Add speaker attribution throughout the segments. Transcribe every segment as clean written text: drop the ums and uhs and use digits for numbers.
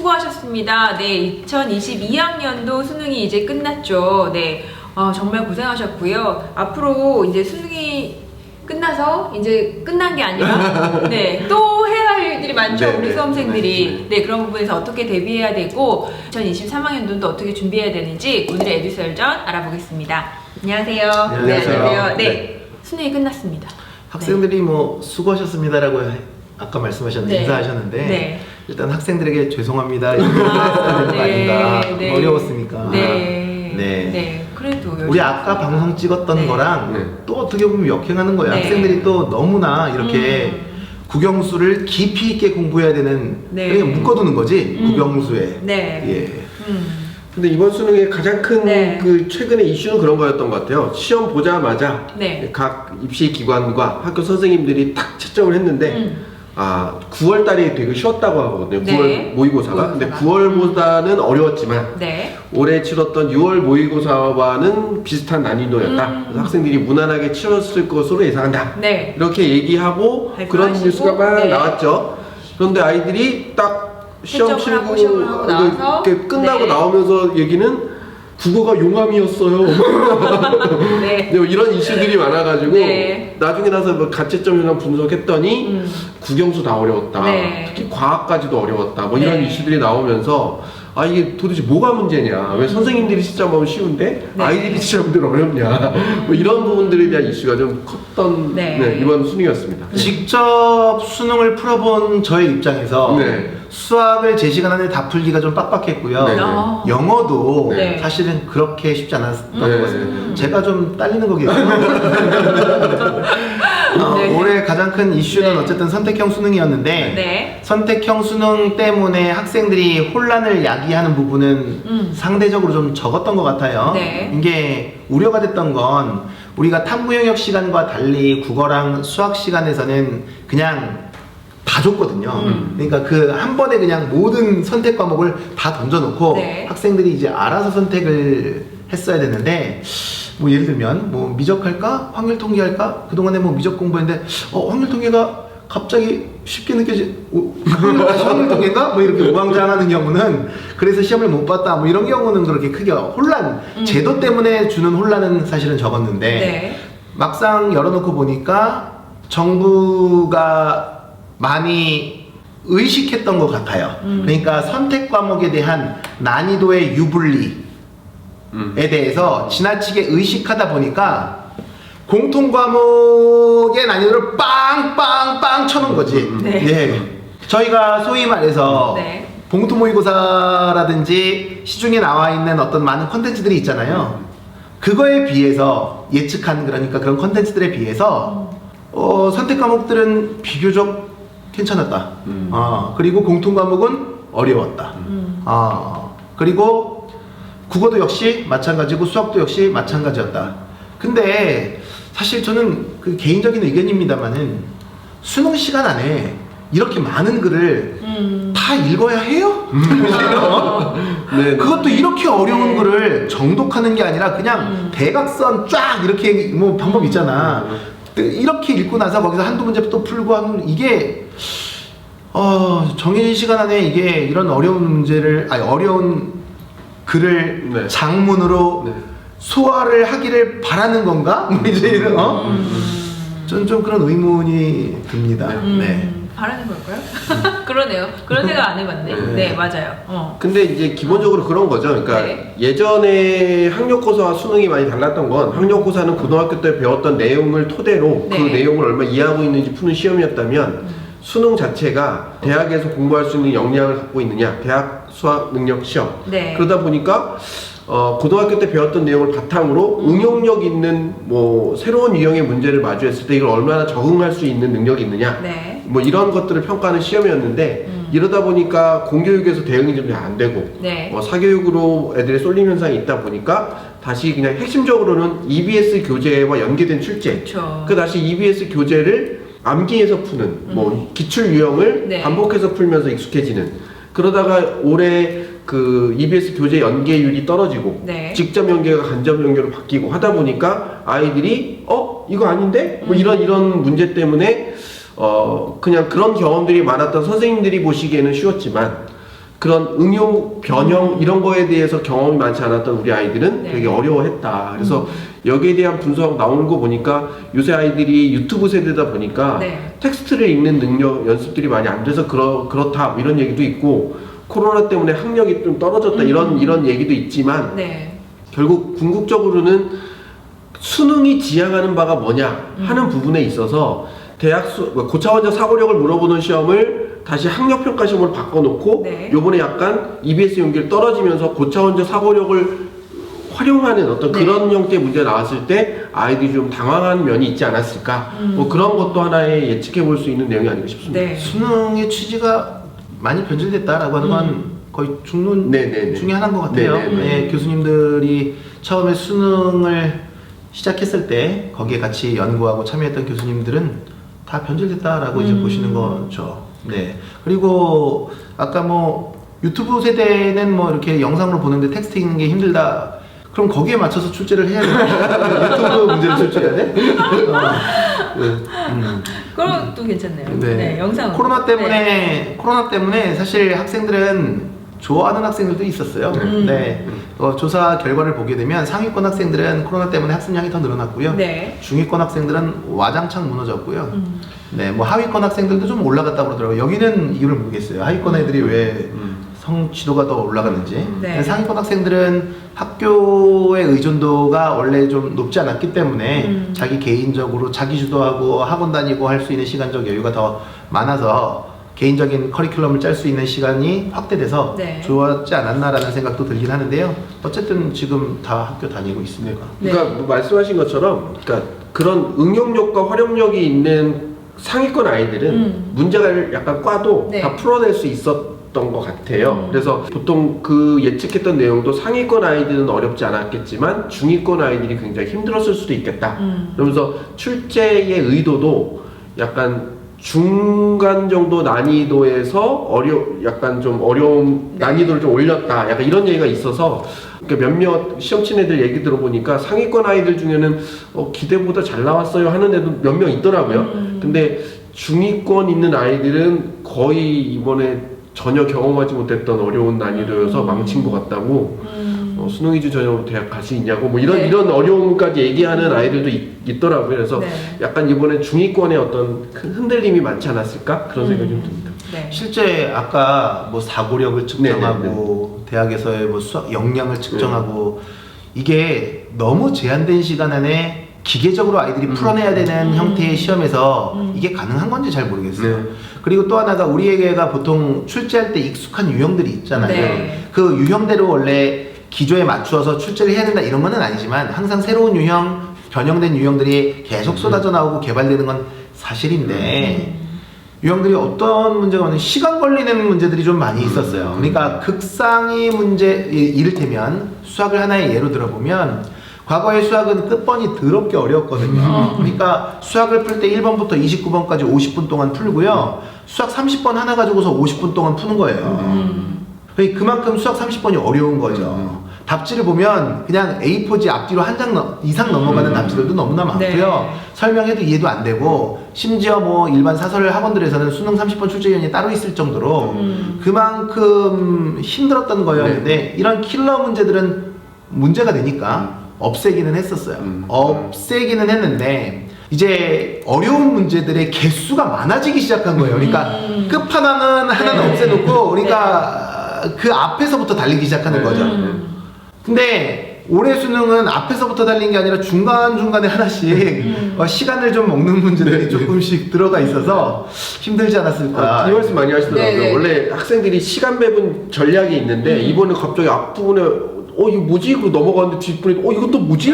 Speaker 1: 수고하셨습니다. 네, 2022학년도 수능이 이제 끝났죠. 네, 정말 고생하셨고요. 앞으로 이제 수능이 끝나서 이제 끝난 게 아니라 네, 또 해야 할 일들이 많죠.
Speaker 2: 네,
Speaker 1: 우리
Speaker 2: 네,
Speaker 1: 수험생들이. 네, 그런 부분에서 어떻게 대비해야 되고 2023학년도는 또 어떻게 준비해야 되는지 오늘의 에듀설전 알아보겠습니다. 안녕하세요.
Speaker 2: 안녕하세요.
Speaker 1: 네, 안녕하세요. 네,
Speaker 2: 네.
Speaker 1: 수능이 끝났습니다.
Speaker 2: 학생들이 뭐 수고하셨습니다라고 아까 말씀하셨는데
Speaker 1: 네.
Speaker 2: 인사하셨는데
Speaker 1: 네.
Speaker 2: 일단 학생들에게 죄송합니다 이렇게 말해야 되는 거 아닌가.
Speaker 1: 네.
Speaker 2: 어려웠으니까.
Speaker 1: 네.
Speaker 2: 네.
Speaker 1: 네. 그래도
Speaker 2: 우리 아까 방송 찍었던
Speaker 1: 네.
Speaker 2: 거랑
Speaker 3: 네.
Speaker 2: 또 어떻게 보면 역행하는 거예요.
Speaker 1: 네.
Speaker 2: 학생들이 또 너무나 이렇게 국영수를 깊이 있게 공부해야 되는
Speaker 1: 네.
Speaker 2: 그냥 묶어두는 거지 국영수에.
Speaker 1: 네.
Speaker 2: 예.
Speaker 3: 근데 이번 수능의 가장 큰
Speaker 1: 네.
Speaker 3: 그 최근의 이슈는 그런 거였던 것 같아요. 시험 보자마자
Speaker 1: 네.
Speaker 3: 각 입시 기관과 학교 선생님들이 딱 채점을 했는데 9월 달이 되게 쉬웠다고 하거든요.
Speaker 1: 네.
Speaker 3: 9월 모의고사가. 근데 9월보다는 어려웠지만
Speaker 1: 네.
Speaker 3: 올해 치렀던 6월 모의고사와는 비슷한 난이도였다. 그래서 학생들이 무난하게 치렀을 것으로 예상한다.
Speaker 1: 네.
Speaker 3: 이렇게 얘기하고 그런
Speaker 1: 발표하시고,
Speaker 3: 뉴스가 막
Speaker 1: 네.
Speaker 3: 나왔죠. 그런데 아이들이 딱 시험
Speaker 1: 채점을 하고
Speaker 3: 치고
Speaker 1: 시험을 하고 나와서
Speaker 3: 이렇게 끝나고
Speaker 1: 네.
Speaker 3: 나오면서 얘기는 국어가 용암이었어요.
Speaker 1: 네.
Speaker 3: 이런 이슈들이 많아가지고
Speaker 1: 네.
Speaker 3: 나중에 나서 뭐 가채점 현황 분석했더니 국영수 다 어려웠다.
Speaker 1: 네.
Speaker 3: 특히 과학까지도 어려웠다. 뭐 이런
Speaker 1: 네.
Speaker 3: 이슈들이 나오면서 아 이게 도대체 뭐가 문제냐? 왜 선생님들이 시점하면 쉬운데
Speaker 1: 네.
Speaker 3: 아이들이 시점들 어렵냐? 뭐 이런 부분들에 대한 이슈가 좀 컸던
Speaker 1: 네.
Speaker 3: 이번 수능이었습니다.
Speaker 2: 직접 수능을 풀어본 저의 입장에서
Speaker 3: 네.
Speaker 2: 수학을 제 시간 안에 다 풀기가 좀 빡빡했고요.
Speaker 3: 네.
Speaker 2: 영어도
Speaker 1: 네.
Speaker 2: 사실은 그렇게 쉽지 않았던
Speaker 3: 네.
Speaker 2: 것 같습니다. 제가 좀 딸리는 거겠죠.
Speaker 1: 네.
Speaker 2: 올해 가장 큰 이슈는
Speaker 1: 네.
Speaker 2: 어쨌든 선택형 수능이었는데
Speaker 1: 네.
Speaker 2: 선택형 수능 때문에 학생들이 혼란을 야기하는 부분은 상대적으로 좀 적었던 것 같아요.
Speaker 1: 네.
Speaker 2: 이게 우려가 됐던 건 우리가 탐구 영역 시간과 달리 국어랑 수학 시간에서는 그냥 다 줬거든요. 그러니까 그 한 번에 그냥 모든 선택 과목을 다 던져놓고
Speaker 1: 네.
Speaker 2: 학생들이 이제 알아서 선택을 했어야 되는데 뭐 예를 들면 뭐 미적 할까? 확률 통계 할까? 그동안에 뭐 미적 공부했는데 확률 통계가 갑자기 쉽게 확률 통계인가? 뭐 이렇게 우왕좌왕하는 경우는 그래서 시험을 못 봤다 뭐 이런 경우는 그렇게 크게 혼란 제도 때문에 주는 혼란은 사실은 적었는데
Speaker 1: 네.
Speaker 2: 막상 열어놓고 보니까 정부가 많이 의식했던 것 같아요. 그러니까 선택 과목에 대한 난이도의 유불리에 대해서 지나치게 의식하다 보니까 공통 과목의 난이도를 빵빵빵 쳐놓은 거지.
Speaker 1: 네.
Speaker 2: 예. 저희가 소위 말해서
Speaker 1: 네.
Speaker 2: 봉투 모의고사라든지 시중에 나와 있는 어떤 많은 컨텐츠들이 있잖아요. 그거에 비해서 예측한 그러니까 그런 컨텐츠들에 비해서 선택 과목들은 비교적 괜찮았다. 그리고 공통 과목은 어려웠다. 그리고 국어도 역시 마찬가지고 수학도 역시 마찬가지였다. 근데 사실 저는 그 개인적인 의견입니다만은 수능 시간 안에 이렇게 많은 글을 다 읽어야 해요?
Speaker 3: 네.
Speaker 2: 그것도 이렇게 어려운
Speaker 1: 네.
Speaker 2: 글을 정독하는 게 아니라 그냥 대각선 쫙 이렇게 뭐 방법 있잖아. 이렇게 읽고 나서 거기서 한두 문제 또 풀고 하는 이게 정해진 시간 안에 이게 이런 어려운 문제를 어려운 글을
Speaker 3: 네.
Speaker 2: 장문으로
Speaker 3: 네.
Speaker 2: 소화를 하기를 바라는 건가? 뭐 이제 이런 저는 좀 그런 의문이 듭니다. 네.
Speaker 1: 바라는 걸까요? 그러네요. 그런 생각 안 해봤네. 네, 맞아요.
Speaker 3: 근데 이제 기본적으로 그런 거죠. 그러니까
Speaker 1: 네.
Speaker 3: 예전에 학력고사와 수능이 많이 달랐던 건 학력고사는 고등학교 때 배웠던 내용을 토대로
Speaker 1: 네.
Speaker 3: 그 내용을 얼마 이해하고 있는지 푸는 시험이었다면 수능 자체가 대학에서 공부할 수 있는 역량을 갖고 있느냐, 대학 수학 능력 시험.
Speaker 1: 네.
Speaker 3: 그러다 보니까 고등학교 때 배웠던 내용을 바탕으로 응용력 있는 뭐 새로운 유형의 문제를 마주했을 때 이걸 얼마나 적응할 수 있는 능력이 있느냐.
Speaker 1: 네.
Speaker 3: 뭐 이런 것들을 평가하는 시험이었는데 이러다 보니까 공교육에서 대응이 좀 안 되고
Speaker 1: 네.
Speaker 3: 사교육으로 애들의 쏠림 현상이 있다 보니까 다시 그냥 핵심적으로는 EBS 교재와 연계된 출제.
Speaker 1: 그쵸.
Speaker 3: 그 다시 EBS 교재를 암기해서 푸는 뭐 기출 유형을
Speaker 1: 네.
Speaker 3: 반복해서 풀면서 익숙해지는. 그러다가 올해 그 EBS 교재 연계율이 떨어지고
Speaker 1: 네.
Speaker 3: 직접 연계가 간접 연계로 바뀌고 하다 보니까 아이들이 이거 아닌데? 뭐 이런 문제 때문에 그냥 그런 경험들이 많았던 선생님들이 보시기에는 쉬웠지만 그런 응용, 변형 이런 거에 대해서 경험이 많지 않았던 우리 아이들은
Speaker 1: 네.
Speaker 3: 되게 어려워했다. 그래서 여기에 대한 분석 나오는 거 보니까 요새 아이들이 유튜브 세대다 보니까
Speaker 1: 네.
Speaker 3: 텍스트를 읽는 능력 연습들이 많이 안 돼서 그렇다 이런 얘기도 있고 코로나 때문에 학력이 좀 떨어졌다 이런 얘기도 있지만
Speaker 1: 네.
Speaker 3: 결국 궁극적으로는 수능이 지향하는 바가 뭐냐 하는 부분에 있어서 고차원적 사고력을 물어보는 시험을 다시 학력평가 시험으로 바꿔놓고
Speaker 1: 네.
Speaker 3: 요번에 약간 EBS 연기를 떨어지면서 고차원적 사고력을 활용하는 어떤
Speaker 1: 네.
Speaker 3: 그런 형태의 문제가 나왔을 때 아이들이 좀 당황한 면이 있지 않았을까 뭐 그런 것도 하나의 예측해 볼 수 있는 내용이 아닌가 싶습니다.
Speaker 1: 네.
Speaker 2: 수능의 취지가 많이 변질됐다라고 하는 건 거의 중론
Speaker 3: 네네네.
Speaker 2: 중에 하나인 것 같아요.
Speaker 3: 네네네.
Speaker 2: 네, 교수님들이 처음에 수능을 시작했을 때 거기에 같이 연구하고 참여했던 교수님들은 다 변질됐다라고 이제 보시는 거죠. 네. 그리고 아까 뭐 유튜브 세대는 뭐 이렇게 영상으로 보는데 텍스트 읽는 게 힘들다. 그럼 거기에 맞춰서 출제를 해야 돼. 유튜브 문제를 출제해야 돼?
Speaker 1: 그것도 괜찮네요.
Speaker 2: 네.
Speaker 1: 네. 영상.
Speaker 2: 코로나 때문에 사실 학생들은 좋아하는 학생들도 있었어요. 네. 조사 결과를 보게 되면 상위권 학생들은 코로나 때문에 학습량이 더 늘어났고요.
Speaker 1: 네.
Speaker 2: 중위권 학생들은 와장창 무너졌고요. 네, 뭐 하위권 학생들도 좀 올라갔다고 그러더라고요. 여기는 이유를 모르겠어요. 하위권 애들이 왜 성취도가 더 올라갔는지.
Speaker 1: 네.
Speaker 2: 상위권 학생들은 학교의 의존도가 원래 좀 높지 않았기 때문에 자기 개인적으로 자기 주도하고 학원 다니고 할 수 있는 시간적 여유가 더 많아서 개인적인 커리큘럼을 짤 수 있는 시간이 확대돼서
Speaker 1: 네.
Speaker 2: 좋았지 않았나라는 생각도 들긴 하는데요. 어쨌든 지금 다 학교 다니고 있습니다.
Speaker 3: 그러니까 뭐 말씀하신 것처럼 그러니까 그런 응용력과 활용력이 있는 상위권 아이들은 문제를 약간 꽈도
Speaker 1: 네.
Speaker 3: 다 풀어낼 수 있었던 것 같아요. 그래서 보통 그 예측했던 내용도 상위권 아이들은 어렵지 않았겠지만 중위권 아이들이 굉장히 힘들었을 수도 있겠다. 그러면서 출제의 의도도 약간 중간 정도 난이도에서 약간 좀 어려운 난이도를 좀 올렸다. 약간 이런 얘기가 있어서 그러니까 몇몇 시험 친 애들 얘기 들어보니까 상위권 아이들 중에는 기대보다 잘 나왔어요 하는 애도 몇 명 있더라고요. 근데 중위권 있는 아이들은 거의 이번에 전혀 경험하지 못했던 어려운 난이도여서 망친 것 같다고 수능 위주 전형으로 대학 갈 수 있냐고 뭐
Speaker 1: 네.
Speaker 3: 이런 어려움까지 얘기하는 아이들도 있더라고요. 그래서
Speaker 1: 네.
Speaker 3: 약간 이번에 중위권의 어떤 큰 흔들림이 많지 않았을까 그런 생각이 좀 듭니다.
Speaker 1: 네.
Speaker 2: 실제 아까 뭐 사고력을 측정하고 대학에서의 뭐 수학 역량을 측정하고 이게 너무 제한된 시간 안에 기계적으로 아이들이 풀어내야 되는 형태의 시험에서 이게 가능한 건지 잘 모르겠어요.
Speaker 3: 네.
Speaker 2: 그리고 또 하나가 우리 애가 보통 출제할 때 익숙한 유형들이 있잖아요.
Speaker 1: 네.
Speaker 2: 그 유형대로 원래 기조에 맞추어서 출제를 해야 된다 이런 거는 아니지만 항상 새로운 유형, 변형된 유형들이 계속 쏟아져 나오고 개발되는 건 사실인데 유형들이 어떤 문제가 많냐면 시간 걸리는 문제들이 좀 많이 있었어요. 그러니까 극상위 문제, 이를테면 수학을 하나의 예로 들어보면 과거의 수학은 끝번이 더럽게 어려웠거든요. 그러니까 수학을 풀 때 1번부터 29번까지 50분 동안 풀고요. 수학 30번 하나 가지고서 50분 동안 푸는 거예요. 그만큼 수학 30번이 어려운 거죠. 답지를 보면 그냥 A4지 앞뒤로 한 장 이상 넘어가는 답지들도 너무나 많고요.
Speaker 1: 네.
Speaker 2: 설명해도 이해도 안 되고 심지어 뭐 일반 사설 학원들에서는 수능 30번 출제위원이 따로 있을 정도로 그만큼 힘들었던 거였는데 이런 킬러 문제들은 문제가 되니까 없애기는 했었어요. 없애기는 했는데 이제 어려운 문제들의 개수가 많아지기 시작한 거예요. 그러니까 끝판왕은 하나는
Speaker 1: 네.
Speaker 2: 없애놓고 그러니까 그 앞에서부터 달리기 시작하는 거죠. 근데 올해 수능은 앞에서부터 달린 게 아니라 중간중간에 하나씩 시간을 좀 먹는 문제들이 조금씩 들어가 있어서 힘들지 않았을까.
Speaker 3: 이 말씀 많이 하시더라고요.
Speaker 1: 네.
Speaker 3: 원래 학생들이 시간 배분 전략이 있는데 이번에 갑자기 앞부분에 이거 뭐지? 그리고 넘어가는데 뒷부분에 이것도 뭐지?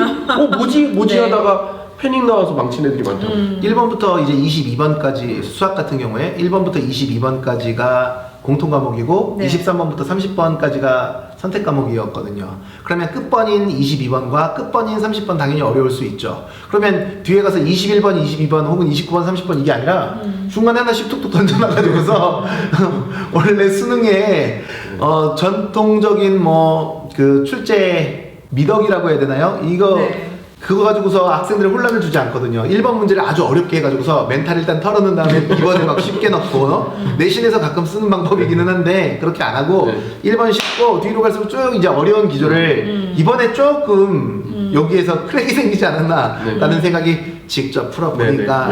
Speaker 3: 뭐지
Speaker 1: 네.
Speaker 3: 하다가 패닉 나와서 망친 애들이 많더라고요.
Speaker 2: 1번부터 이제 22번까지 수학 같은 경우에 1번부터 22번까지가 공통 과목이고
Speaker 1: 네.
Speaker 2: 23번부터 30번까지가 선택 과목이었거든요. 그러면 끝번인 22번과 끝번인 30번 당연히 어려울 수 있죠. 그러면 뒤에 가서 21번, 22번 혹은 29번, 30번 이게 아니라 중간에 하나씩 툭툭 던져놔가지고서 원래 수능에 전통적인 뭐 그 출제 미덕이라고 해야 되나요? 이거
Speaker 1: 네.
Speaker 2: 그거 가지고서 학생들의 혼란을 주지 않거든요. 1번 문제를 아주 어렵게 해가지고서 멘탈 일단 털어놓은 다음에 2번에 막 쉽게 넣고 내신에서 가끔 쓰는 방법이기는 한데 그렇게 안 하고 1번 쉽고 뒤로 갈수록 쭉 이제 어려운 기조를 이번에 조금 여기에서 크랙이 생기지 않았나라는 생각이 직접 풀어보니까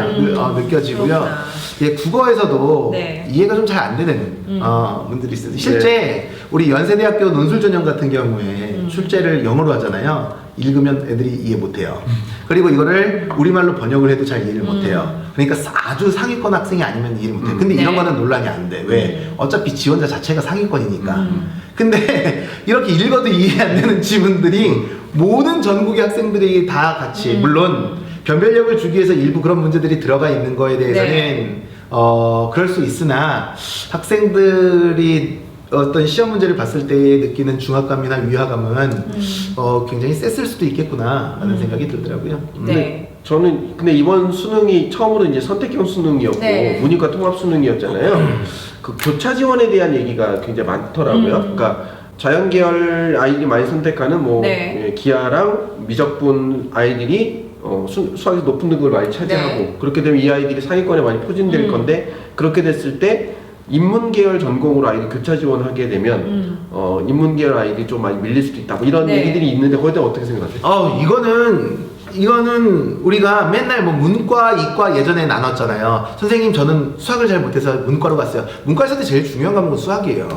Speaker 2: 느껴지고요.
Speaker 1: 그렇구나.
Speaker 2: 예, 국어에서도
Speaker 1: 네.
Speaker 2: 이해가 좀 잘 안 되는 분들이 있어요. 실제 우리 연세대학교 논술전형 같은 경우에 출제를 영어로 하잖아요. 읽으면 애들이 이해 못해요. 그리고 이거를 우리말로 번역을 해도 잘 이해를 못해요. 그러니까 아주 상위권 학생이 아니면 이해를 못해요. 근데 이런
Speaker 1: 네.
Speaker 2: 거는 논란이 안 돼. 왜? 어차피 지원자 자체가 상위권이니까. 근데 이렇게 읽어도 이해 안 되는 지문들이 모든 전국의 학생들이 다 같이 물론 변별력을 주기 위해서 일부 그런 문제들이 들어가 있는 거에 대해서는
Speaker 1: 네.
Speaker 2: 그럴 수 있으나 학생들이 어떤 시험 문제를 봤을 때 느끼는 중압감이나 위화감은 굉장히 셌을 수도 있겠구나라는 생각이 들더라고요.
Speaker 1: 네.
Speaker 3: 저는 근데 이번 수능이 처음으로 이제 선택형 수능이었고
Speaker 1: 네.
Speaker 3: 문이과 통합 수능이었잖아요. 그 교차 지원에 대한 얘기가 굉장히 많더라고요. 그러니까 자연계열 아이들이 많이 선택하는 뭐
Speaker 1: 네.
Speaker 3: 예, 기하랑 미적분 아이들이 수학에서 높은 등급을 많이 차지하고
Speaker 1: 네.
Speaker 3: 그렇게 되면 이 아이들이 상위권에 많이 포진될 건데 그렇게 됐을 때 인문계열 전공으로 아이들 교차 지원하게 되면 인문계열 아이들이 좀 많이 밀릴 수도 있다. 뭐 이런
Speaker 1: 네.
Speaker 3: 얘기들이 있는데 거기에 대해 어떻게 생각하세요?
Speaker 2: 이거는 우리가 맨날 뭐 문과, 이과 예전에 나눴잖아요. 선생님 저는 수학을 잘 못해서 문과로 갔어요. 문과에서도 제일 중요한 과목은 수학이에요.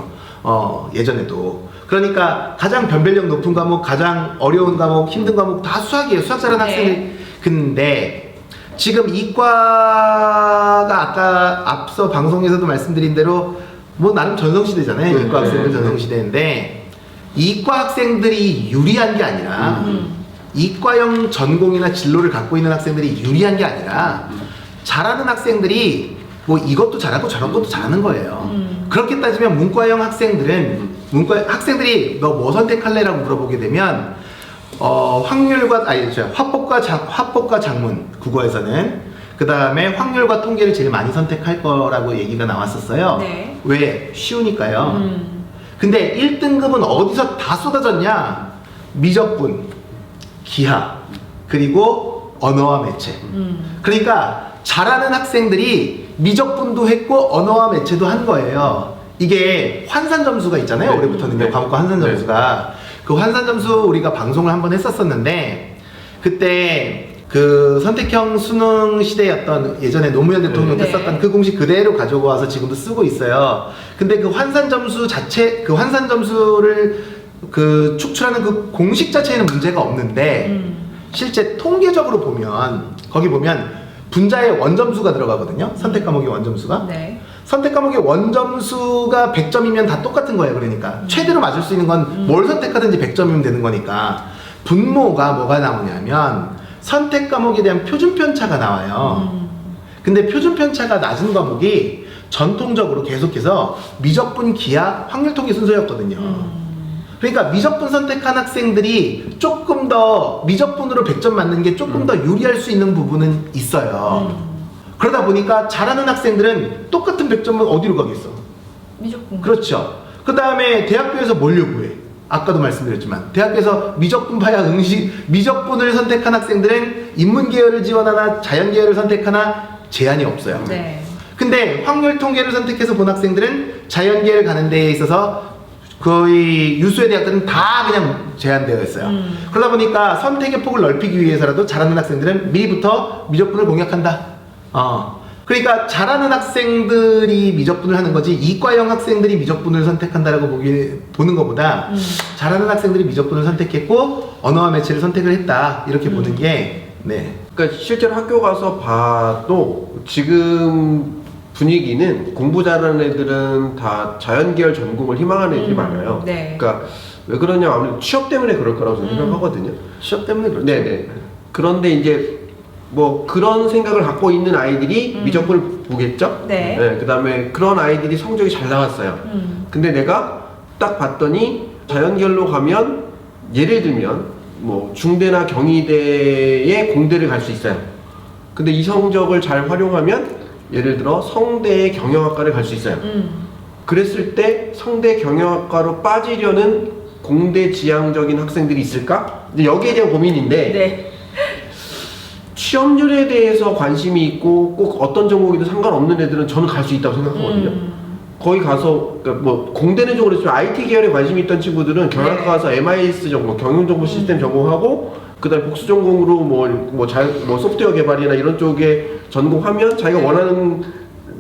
Speaker 2: 예전에도. 그러니까 가장 변별력 높은 과목, 가장 어려운 과목, 힘든 과목 다 수학이에요. 수학 잘하는
Speaker 1: 네.
Speaker 2: 학생들. 근데 지금 이과가 아까 앞서 방송에서도 말씀드린 대로 뭐 나름 전성시대잖아요.
Speaker 3: 네,
Speaker 2: 이과 학생들
Speaker 3: 네,
Speaker 2: 전성시대인데 이과 학생들이 유리한 게 아니라 이과형 전공이나 진로를 갖고 있는 학생들이 유리한 게 아니라 잘하는 학생들이 뭐 이것도 잘하고 저런 것도 잘하는 거예요. 그렇게 따지면 문과형 학생들은 학생들이 너 뭐 선택할래라고 물어보게 되면 화법과 장문 국어에서는 그 다음에 확률과 통계를 제일 많이 선택할 거라고 얘기가 나왔었어요.
Speaker 1: 네.
Speaker 2: 왜? 쉬우니까요. 근데 1등급은 어디서 다 쏟아졌냐? 미적분, 기하, 그리고 언어와 매체. 그러니까 잘하는 학생들이 미적분도 했고 언어와 매체도 한 거예요. 이게 환산 점수가 있잖아요.
Speaker 3: 네.
Speaker 2: 올해부터는요.
Speaker 3: 네.
Speaker 2: 과목과 환산
Speaker 3: 네.
Speaker 2: 점수가. 그 환산 점수 우리가 방송을 한번 했었었는데 그때 그 선택형 수능 시대였던 예전에 노무현 대통령도
Speaker 1: 네.
Speaker 2: 썼던 그 공식 그대로 가지고 와서 지금도 쓰고 있어요. 근데 그 환산 점수 자체, 그 환산 점수를 그 축출하는 그 공식 자체에는 문제가 없는데 실제 통계적으로 보면 거기 보면 분자에 원점수가 들어가거든요. 선택 과목의 원점수가.
Speaker 1: 네.
Speaker 2: 선택 과목의 원점수가 100점이면 다 똑같은 거예요. 그러니까 최대로 맞을 수 있는 건 뭘 선택하든지 100점이면 되는 거니까 분모가 뭐가 나오냐면 선택 과목에 대한 표준 편차가 나와요. 근데 표준 편차가 낮은 과목이 전통적으로 계속해서 미적분, 기하, 확률 통계 순서였거든요. 그러니까 미적분 선택한 학생들이 조금 더 미적분으로 100점 맞는 게 조금 더 유리할 수 있는 부분은 있어요. 그러다 보니까 잘하는 학생들은 똑같은 100점은 어디로 가겠어?
Speaker 1: 미적분.
Speaker 2: 그렇죠. 그 다음에 대학교에서 뭘 요구해? 아까도 말씀드렸지만 대학교에서 미적분 파야 미적분을 선택한 학생들은 인문계열을 지원하나 자연계열을 선택하나 제한이 없어요.
Speaker 1: 네.
Speaker 2: 근데 확률 통계를 선택해서 본 학생들은 자연계열 가는 데에 있어서 거의 유수의 대학들은 다 그냥 제한되어 있어요. 그러다 보니까 선택의 폭을 넓히기 위해서라도 잘하는 학생들은 미리부터 미적분을 공략한다. 그러니까 잘하는 학생들이 미적분을 하는 거지 이과형 학생들이 미적분을 선택한다라고 보는 것보다 잘하는 학생들이 미적분을 선택했고 언어와 매체를 선택을 했다 이렇게 보는 게 네.
Speaker 3: 그러니까 실제로 학교 가서 봐도 지금 분위기는 공부 잘하는 애들은 다 자연계열 전공을 희망하는 애들이 많아요.
Speaker 1: 네.
Speaker 3: 그러니까 왜 그러냐 아무래도 취업 때문에 그럴 거라고 저는 생각하거든요.
Speaker 2: 취업 때문에 그렇죠.
Speaker 3: 네네. 그런데 이제 뭐 그런 생각을 갖고 있는 아이들이 미적분을 보겠죠?
Speaker 1: 네.
Speaker 3: 그 다음에 그런 아이들이 성적이 잘 나왔어요. 근데 내가 딱 봤더니 자연계열로 가면 예를 들면 뭐 중대나 경희대의 공대를 갈 수 있어요. 근데 이 성적을 잘 활용하면 예를 들어 성대의 경영학과를 갈 수 있어요. 그랬을 때 성대 경영학과로 빠지려는 공대 지향적인 학생들이 있을까? 이제 여기에 대한 고민인데
Speaker 1: 네.
Speaker 3: 취업률에 대해서 관심이 있고 꼭 어떤 전공이든 상관없는 애들은 저는 갈 수 있다고 생각하거든요. 거기 가서 그러니까 뭐 공대는 좀 그렇지만 IT 계열에 관심이 있던 친구들은 경영학과 가서 MIS 전공, 경영정보 시스템 전공하고 그다음에 복수 전공으로 뭐 소프트웨어 개발이나 이런 쪽에 전공하면 자기가 원하는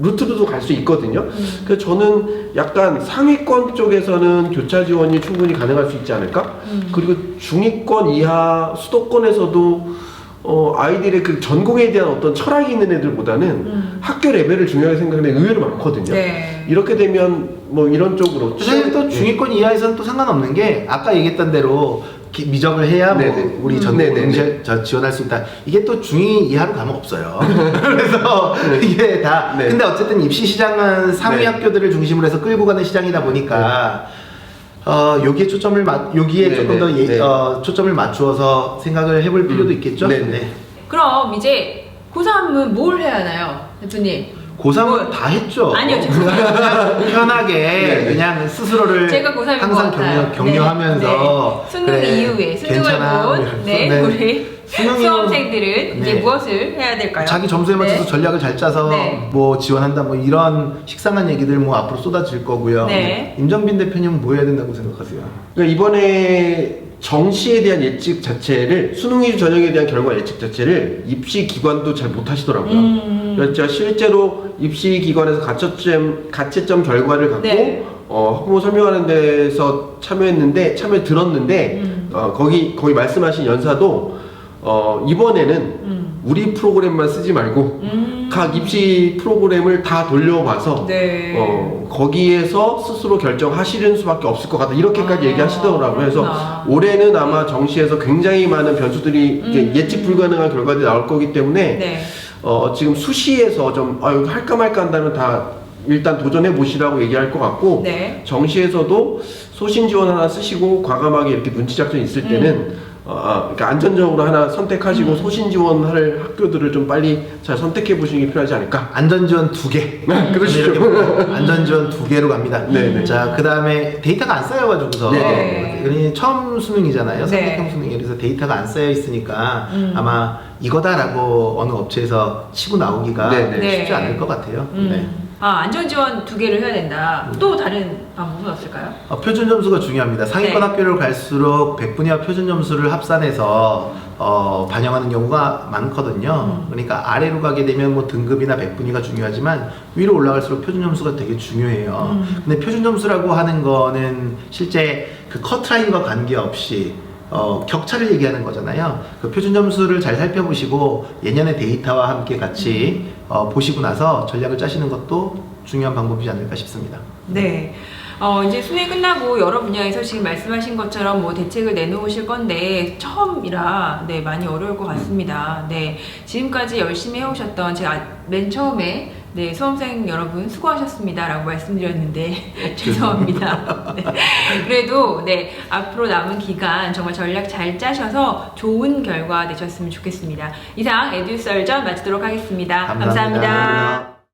Speaker 3: 루트로도 갈 수 있거든요. 그래서 저는 약간 상위권 쪽에서는 교차 지원이 충분히 가능할 수 있지 않을까? 그리고 중위권 이하 수도권에서도 아이들의 그 전공에 대한 어떤 철학이 있는 애들보다는 학교 레벨을 중요하게 생각하는 애가 의외로 많거든요.
Speaker 1: 네.
Speaker 3: 이렇게 되면 뭐 이런 쪽으로
Speaker 2: 사실 또 중위권 이하에서는 또 상관없는 게 아까 얘기했던 대로 미적을 해야 뭐
Speaker 3: 네네.
Speaker 2: 우리 전공을
Speaker 3: 네네네.
Speaker 2: 지원할 수 있다. 이게 또 중2 이하로 가면 없어요. 그래서 이게 다
Speaker 3: 네.
Speaker 2: 근데 어쨌든 입시 시장은 상위
Speaker 3: 네.
Speaker 2: 학교들을 중심으로 해서 끌고 가는 시장이다 보니까 여기에 초점을 여기에
Speaker 3: 네네.
Speaker 2: 조금 더
Speaker 3: 네.
Speaker 2: 초점을 맞추어서 생각을 해볼 필요도 있겠죠.
Speaker 3: 네네.
Speaker 2: 네.
Speaker 1: 그럼 이제 고3은 뭘 해야 하나요, 대표님?
Speaker 2: 고3은
Speaker 1: 뭐-
Speaker 2: 다 했죠.
Speaker 1: 아니요, 죄송해요.
Speaker 2: 그냥 편하게
Speaker 3: 네.
Speaker 2: 그냥 스스로를
Speaker 1: 제가 고3인 것
Speaker 2: 항상
Speaker 1: 같아요.
Speaker 2: 격려하면서
Speaker 1: 수능
Speaker 2: 그래,
Speaker 1: 이후에 수능을
Speaker 2: 괜찮아.
Speaker 1: 본
Speaker 2: 네.
Speaker 1: 우리
Speaker 2: 수능이면-
Speaker 1: 수험생들은 이제
Speaker 2: 네.
Speaker 1: 무엇을 해야 될까요?
Speaker 2: 자기 점수에 맞춰서
Speaker 1: 네.
Speaker 2: 전략을 잘 짜서
Speaker 1: 네.
Speaker 2: 뭐 지원한다 뭐 이런 식상한 얘기들 뭐 앞으로 쏟아질 거고요.
Speaker 1: 네.
Speaker 2: 임정빈 대표님은 뭐 해야 된다고 생각하세요?
Speaker 3: 그러니까 이번에 정시에 대한 예측 자체를 수능 이후 전형에 대한 결과 예측 자체를 입시 기관도 잘 못하시더라고요. 그래서 제가 실제로 입시 기관에서 가채점 결과를 갖고
Speaker 1: 네.
Speaker 3: 학부모 설명하는 데서 참여 들었는데 거기 말씀하신 연사도 이번에는 우리 프로그램만 쓰지 말고 각 입시 프로그램을 다 돌려봐서
Speaker 1: 네.
Speaker 3: 거기에서 스스로 결정하시는 수밖에 없을 것 같다 이렇게까지 얘기하시더라고요. 그래서
Speaker 1: 그렇구나.
Speaker 3: 올해는 아마 정시에서 굉장히 많은 변수들이 이게 예측 불가능한 결과들이 나올 거기 때문에
Speaker 1: 네.
Speaker 3: 지금 수시에서 좀 여기 할까 말까 한다면 다 일단 도전해 보시라고 얘기할 것 같고
Speaker 1: 네.
Speaker 3: 정시에서도 소신 지원 하나 쓰시고 과감하게 이렇게 눈치 작전 있을 때는 그러니까 안전적으로 하나 선택하시고 소신 지원할 학교들을 좀 빨리 잘 선택해 보시는 게 필요하지 않을까?
Speaker 2: 안전지원 2개.
Speaker 3: 그러시죠.
Speaker 2: 이렇게 보고 안전지원 2개로 갑니다.
Speaker 3: 네네.
Speaker 2: 자, 그 다음에 데이터가 안 쌓여가지고서
Speaker 1: 네.
Speaker 2: 그러니 처음 수능이잖아요.
Speaker 1: 네.
Speaker 2: 선택형 수능이. 그래서 데이터가 안 쌓여 있으니까 아마 이거다라고 어느 업체에서 치고 나오기가
Speaker 3: 네네.
Speaker 2: 쉽지 않을 것 같아요. 네.
Speaker 1: 안전지원 2개를 해야 된다. 또 다른 방법은 없을까요?
Speaker 2: 표준 점수가 중요합니다. 상위권
Speaker 1: 네.
Speaker 2: 학교를 갈수록 백분위와 표준 점수를 합산해서 반영하는 경우가 많거든요. 그러니까 아래로 가게 되면 뭐 등급이나 백분위가 중요하지만 위로 올라갈수록 표준 점수가 되게 중요해요. 근데 표준 점수라고 하는 거는 실제 그 커트라인과 관계없이 격차를 얘기하는 거잖아요. 그 표준 점수를 잘 살펴보시고 예년의 데이터와 함께 같이 보시고 나서 전략을 짜시는 것도 중요한 방법이지 않을까 싶습니다.
Speaker 1: 네. 이제 수능이 끝나고 여러 분야에서 지금 말씀하신 것처럼 뭐 대책을 내놓으실 건데 처음이라 네, 많이 어려울 것 같습니다. 네. 지금까지 열심히 해오셨던 제가 맨 처음에 네, 수험생 여러분 수고하셨습니다 라고 말씀드렸는데 죄송합니다. 네. 그래도 네, 앞으로 남은 기간 정말 전략 잘 짜셔서 좋은 결과 내셨으면 좋겠습니다. 이상 에듀썰전 마치도록 하겠습니다. 감사합니다.